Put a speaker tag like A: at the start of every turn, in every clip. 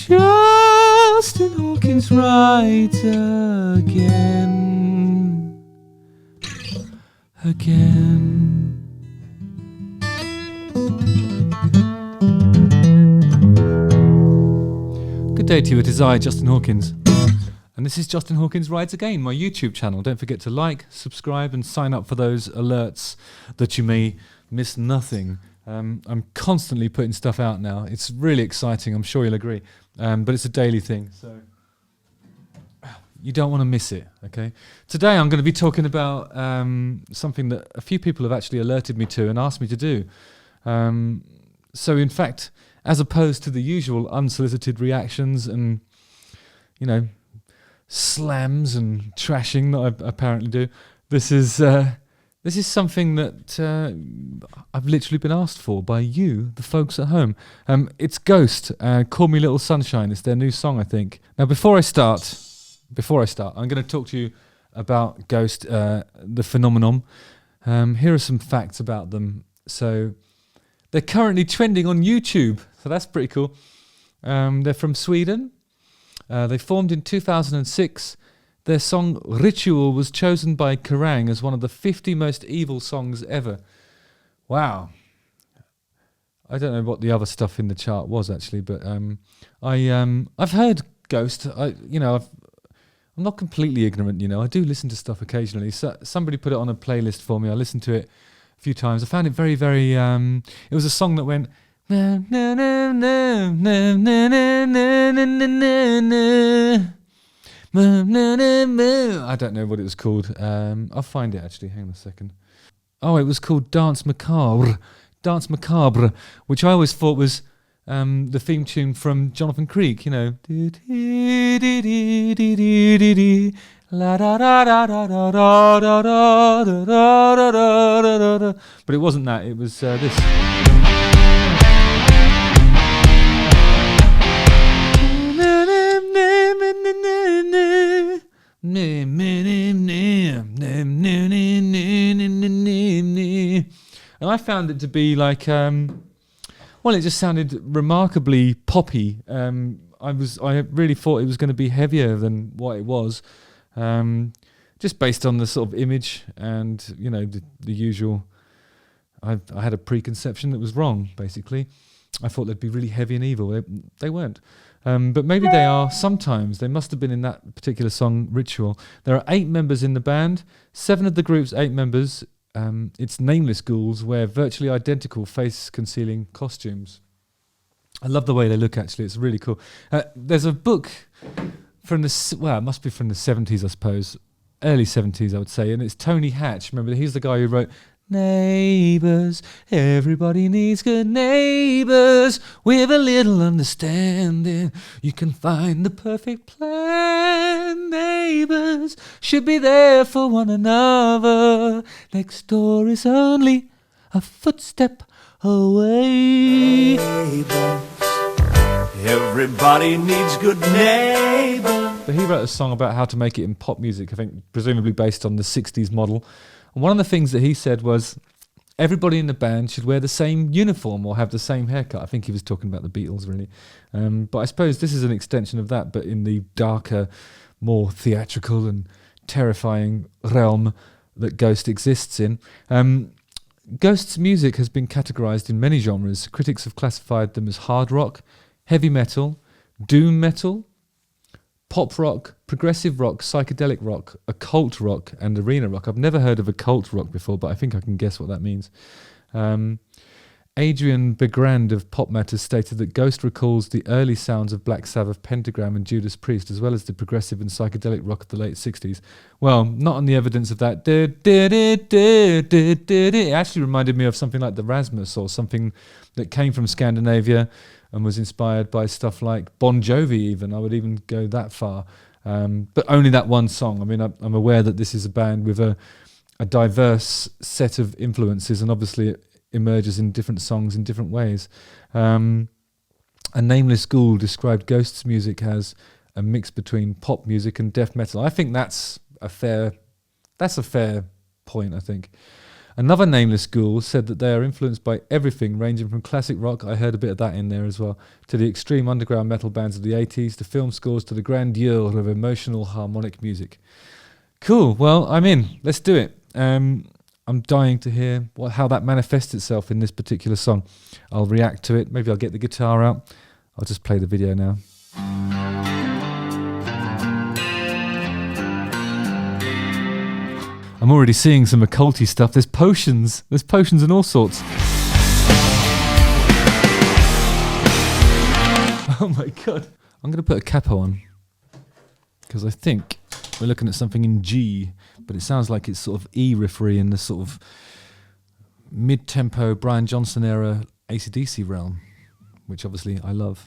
A: Justin Hawkins right again. Good day to you, it is I, Justin Hawkins. And this is Justin Hawkins Rides Again, my YouTube channel. Don't forget to like, subscribe and sign up for those alerts that you may miss nothing. I'm constantly putting stuff out now. It's really exciting, I'm sure you'll agree. But it's a daily thing, so you don't want to miss it, okay? Today I'm going to be talking about something that a few people have actually alerted me to and asked me to do. So in fact, as opposed to the usual unsolicited reactions and, you know, slams and trashing that I apparently do, this is something that I've literally been asked for by you, the folks at home. It's Ghost, Call Me Little Sunshine. It's their new song, I think. Now, before I start, I'm going to talk to you about Ghost, the phenomenon. Here are some facts about them. So, they're currently trending on YouTube, so that's pretty cool. They're from Sweden. They formed in 2006. Their song Ritual was chosen by Kerrang as one of the 50 most evil songs ever. Wow. I don't know what the other stuff in the chart was actually, but I've heard Ghost. I'm not completely ignorant, you know. I do listen to stuff occasionally. So somebody put it on a playlist for me. I listened to it a few times. I found it very, very it was a song that went na na na na na na na na na na. I don't know what it was called. I'll find it actually. Hang on a second. Oh, it was called Dance Macabre, which I always thought was the theme tune from Jonathan Creek. You know, but it wasn't that. It was this. And I found it to be like, it just sounded remarkably poppy. I really thought it was going to be heavier than what it was, just based on the sort of image and, you know, the usual. I had a preconception that was wrong, basically. I thought they'd be really heavy and evil. They weren't. But maybe they are sometimes. They must have been in that particular song, Ritual. There are 8 members in the band. 7 of the group's 8 members, it's nameless ghouls, wear virtually identical face-concealing costumes. I love the way they look, actually. It's really cool. There's a book from it must be from the 70s, I suppose. Early 70s, I would say. And it's Tony Hatch. Remember, he's the guy who wrote Neighbours, everybody needs good neighbours. With a little understanding, you can find the perfect plan. Neighbours should be there for one another. Next door is only a footstep away.
B: Neighbours, everybody needs good neighbours.
A: But he wrote a song about how to make it in pop music, I think presumably based on the 60s model. And one of the things that he said was everybody in the band should wear the same uniform or have the same haircut. I think he was talking about the Beatles, really. But I suppose this is an extension of that, but in the darker, more theatrical and terrifying realm that Ghost exists in. Ghost's music has been categorised in many genres. Critics have classified them as hard rock, heavy metal, doom metal, pop rock, progressive rock, psychedelic rock, occult rock, and arena rock. I've never heard of occult rock before, but I think I can guess what that means. Adrian Begrand of Pop Matters stated that Ghost recalls the early sounds of Black Sabbath, Pentagram, and Judas Priest, as well as the progressive and psychedelic rock of the late 60s. Well, not on the evidence of that. It actually reminded me of something like the Rasmus, or something that came from Scandinavia and was inspired by stuff like Bon Jovi even. I would even go that far. But only that one song. I mean, I'm aware that this is a band with a diverse set of influences, and obviously it emerges in different songs in different ways. A nameless ghoul described Ghost's music as a mix between pop music and death metal. I think that's a fair point, I think. Another nameless ghoul said that they are influenced by everything, ranging from classic rock, I heard a bit of that in there as well, to the extreme underground metal bands of the 80s, to film scores, to the grandeur of emotional harmonic music. Cool, well, I'm in. Let's do it. I'm dying to hear how that manifests itself in this particular song. I'll react to it. Maybe I'll get the guitar out. I'll just play the video now. I'm already seeing some occulty stuff. There's potions and all sorts. Oh my god. I'm going to put a capo on, because I think we're looking at something in G, but it sounds like it's sort of E riffy in the sort of mid-tempo Brian Johnson era AC/DC realm, which obviously I love.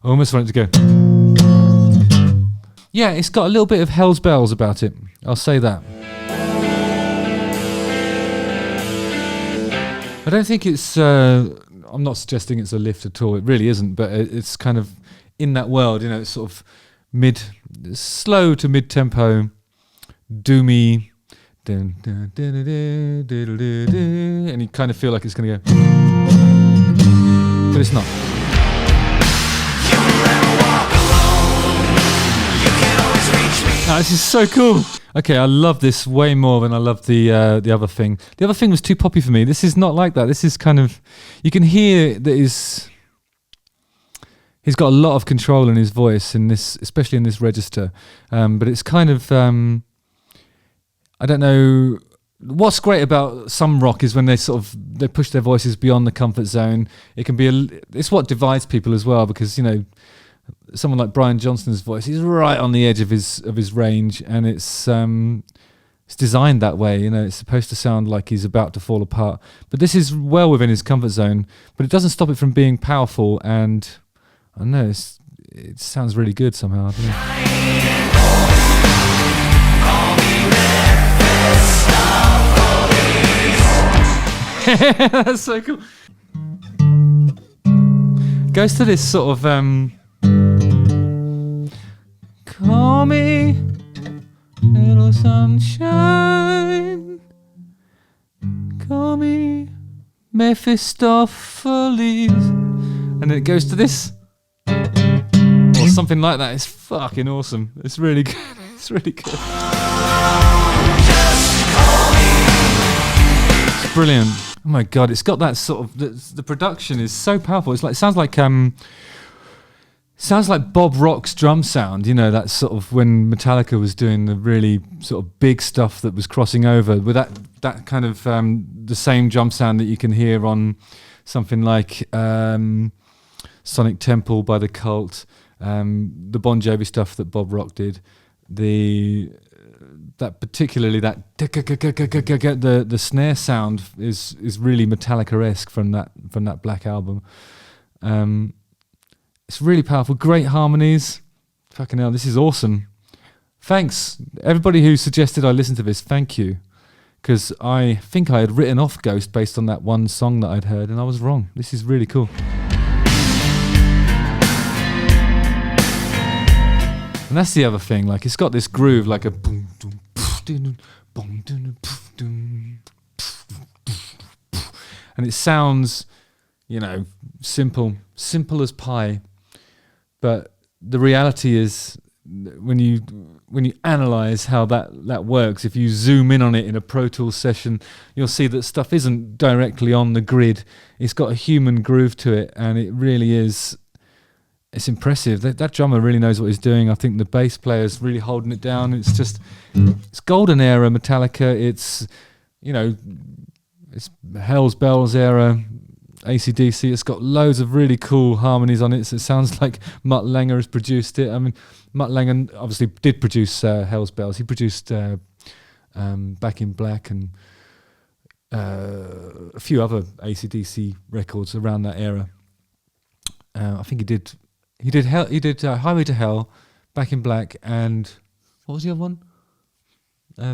A: I almost want it to go. Yeah, it's got a little bit of Hell's Bells about it. I'll say that. I don't think it's... I'm not suggesting it's a lift at all. It really isn't, but it's kind of in that world, it's sort of slow to mid-tempo, doomy, and you kind of feel like it's going to go. But it's not. Oh, this is so cool. Okay, I love this way more than I love the other thing. The other thing was too poppy for me. This is not like that. This is kind of... You can hear that he's got a lot of control in his voice, in this, especially in this register. But it's kind of... I don't know... What's great about some rock is when they push their voices beyond the comfort zone. It can be... It's what divides people as well, because, someone like Brian Johnson's voice, he's right on the edge of his range, and it's designed that way. It's supposed to sound like he's about to fall apart, but this is well within his comfort zone. But it doesn't stop it from being powerful, and I don't know, it sounds really good somehow. I don't know. That's so cool. Goes to this sort of call me little sunshine, call me Mephistopheles, and then it goes to this or something like that. It's fucking awesome. It's really good. It's really good. It's brilliant. Oh my god, it's got that sort of the production is so powerful. It sounds like Bob Rock's drum sound, that sort of when Metallica was doing the really sort of big stuff that was crossing over with that kind of the same drum sound that you can hear on something like Sonic Temple by The Cult, the Bon Jovi stuff that Bob Rock did, that particularly the snare sound is really Metallica-esque from that Black album. It's really powerful, great harmonies. Fucking hell, this is awesome. Thanks, everybody who suggested I listen to this, thank you. Because I think I had written off Ghost based on that one song that I'd heard, and I was wrong. This is really cool. And that's the other thing, like it's got this groove, like a boom, boom, boom, boom, boom, boom, and it sounds, simple as pie. But the reality is, when you analyze how that works, if you zoom in on it in a Pro Tools session, you'll see that stuff isn't directly on the grid. It's got a human groove to it, and it really is. It's impressive. That drummer really knows what he's doing. I think the bass player's really holding it down. It's golden era Metallica. It's Hell's Bells era AC/DC. It's got loads of really cool harmonies on it. So it sounds like Mutt Lange has produced it. I mean, Mutt Lange obviously did produce Hell's Bells. He produced Back in Black and a few other AC/DC records around that era. I think he did Highway to Hell, Back in Black, and what was the other one?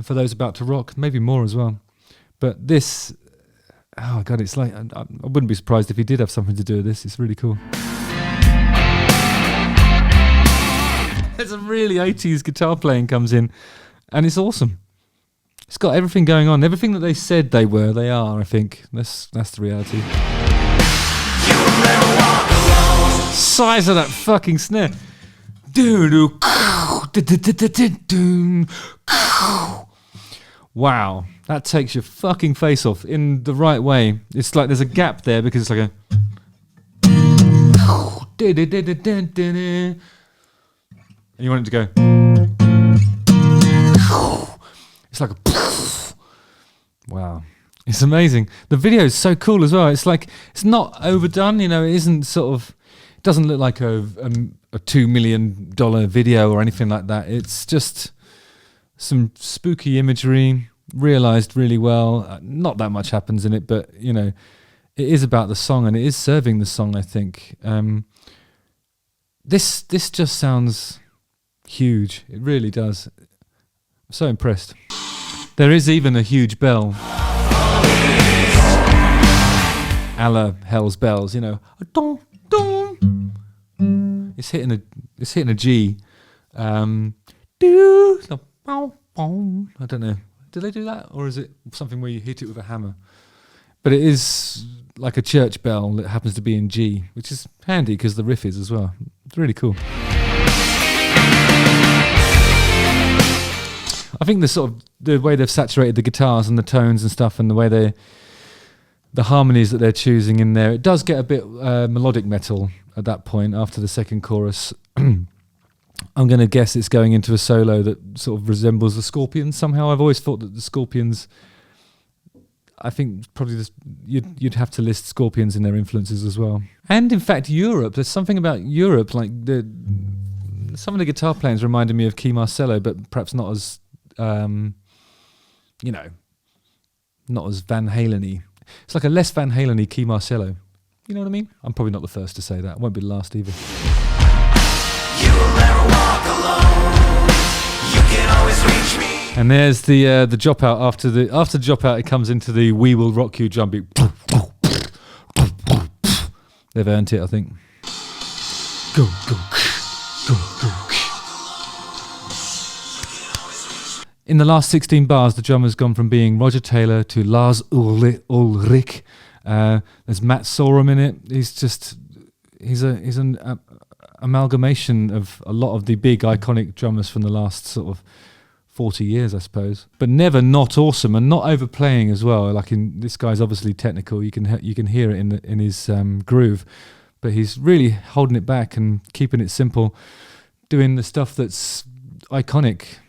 A: For Those About to Rock, maybe more as well. But this, oh god, it's like I wouldn't be surprised if he did have something to do with this. It's really cool. There's a really 80s guitar playing comes in, and it's awesome. It's got everything going on. Everything that they said they were, they are, I think. That's the reality. Size of that fucking snare. Wow, that takes your fucking face off in the right way. It's like there's a gap there because it's like a... And you want it to go... It's like a... Wow. It's amazing. The video is so cool as well. It's like, it's not overdone, you know, it isn't sort of... It doesn't look like a $2 million video or anything like that. It's just some spooky imagery, realised really well. Not that much happens in it, but, you know, it is about the song and it is serving the song, I think. This just sounds huge. It really does. I'm so impressed. There is even a huge bell. A la Hell's Bells, you know. Dong, dong. It's hitting a G. I don't know. Do they do that, or is it something where you hit it with a hammer? But it is like a church bell that happens to be in G, which is handy because the riff is as well. It's really cool. I think the way they've saturated the guitars and the tones and stuff, and the way the harmonies that they're choosing in there, it does get a bit melodic metal at that point after the second chorus. I'm going to guess it's going into a solo that sort of resembles the Scorpions somehow. I've always thought that the Scorpions, I think probably you'd have to list Scorpions in their influences as well. And in fact, Europe, there's something about Europe, like some of the guitar players reminded me of Key Marcello, but perhaps not as, not as Van Halen-y. It's like a less Van Halen-y Key Marcello. You know what I mean? I'm probably not the first to say that. I won't be the last either. You will never walk alone. You can always reach me. And there's the drop out after the drop out. It comes into the "We Will Rock You" drum beat. They've earned it, I think. Go go go go. In the last 16 bars, the drummer's gone from being Roger Taylor to Lars Ulrich. There's Matt Sorum in it. He's an amalgamation of a lot of the big iconic drummers from the last sort of 40 years, I suppose, but never not awesome and not overplaying as well. Like this guy's obviously technical. You can hear it in his groove, but he's really holding it back and keeping it simple, doing the stuff that's iconic,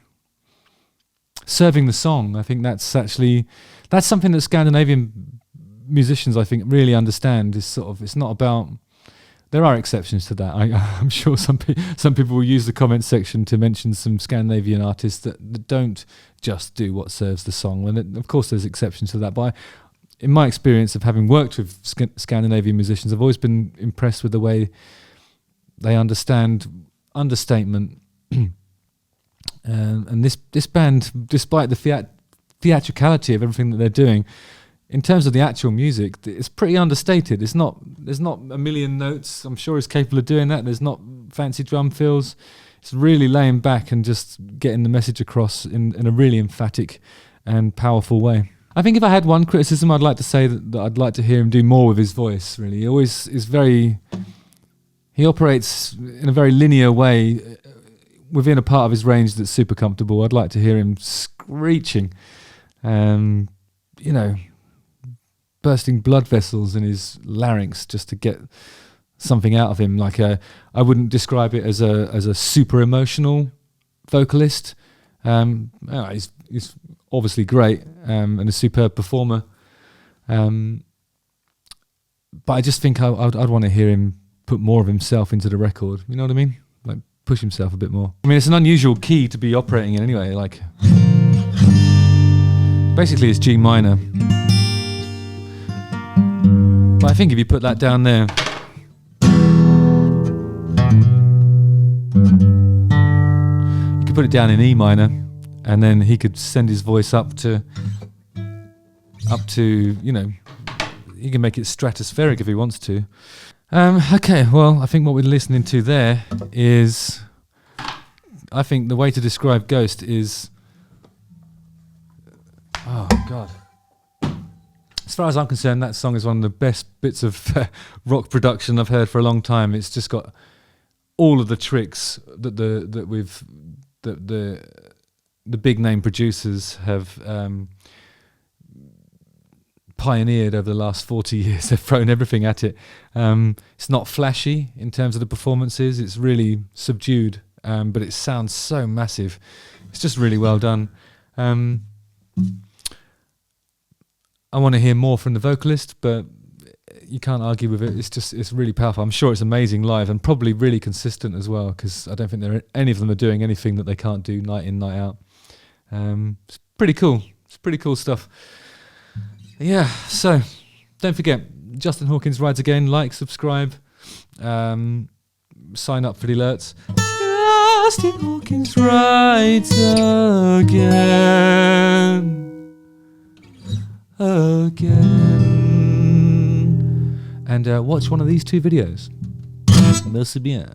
A: serving the song. I think that's something that Scandinavian musicians, I think, really understand. Is sort of, it's not about. There are exceptions to that. I'm sure some people will use the comment section to mention some Scandinavian artists that don't just do what serves the song. And of course, there's exceptions to that. But in my experience of having worked with Scandinavian musicians, I've always been impressed with the way they understand understatement. And this band, despite the theatricality of everything that they're doing, in terms of the actual music, it's pretty understated. There's not a million notes. I'm sure he's capable of doing that. There's not fancy drum fills. It's really laying back and just getting the message across in a really emphatic and powerful way. I think if I had one criticism, I'd like to say that I'd like to hear him do more with his voice, really. He always is he operates in a very linear way within a part of his range that's super comfortable. I'd like to hear him screeching, bursting blood vessels in his larynx just to get something out of him. Like I wouldn't describe it as a super emotional vocalist. He's obviously great and a superb performer. But I just think I'd want to hear him put more of himself into the record. You know what I mean? Like push himself a bit more. I mean, it's an unusual key to be operating in anyway. Like basically, it's G minor. But I think if you put that down there, you could put it down in E minor, and then he could send his voice up to, he can make it stratospheric if he wants to. Okay, well, I think what we're listening to there is I think the way to describe Ghost is, oh God. As far as I'm concerned, that song is one of the best bits of rock production I've heard for a long time. It's just got all of the tricks that the big name producers have pioneered over the last 40 years. They've thrown everything at it. It's not flashy in terms of the performances. It's really subdued, but it sounds so massive. It's just really well done. I want to hear more from the vocalist, but you can't argue with it. It's really powerful. I'm sure it's amazing live and probably really consistent as well, because I don't think any of them are doing anything that they can't do night in, night out. It's pretty cool. It's pretty cool stuff. Yeah, so don't forget, Justin Hawkins Rides Again. Like, subscribe, sign up for the alerts. Justin Hawkins Rides Again. And watch one of these 2 videos. Merci bien.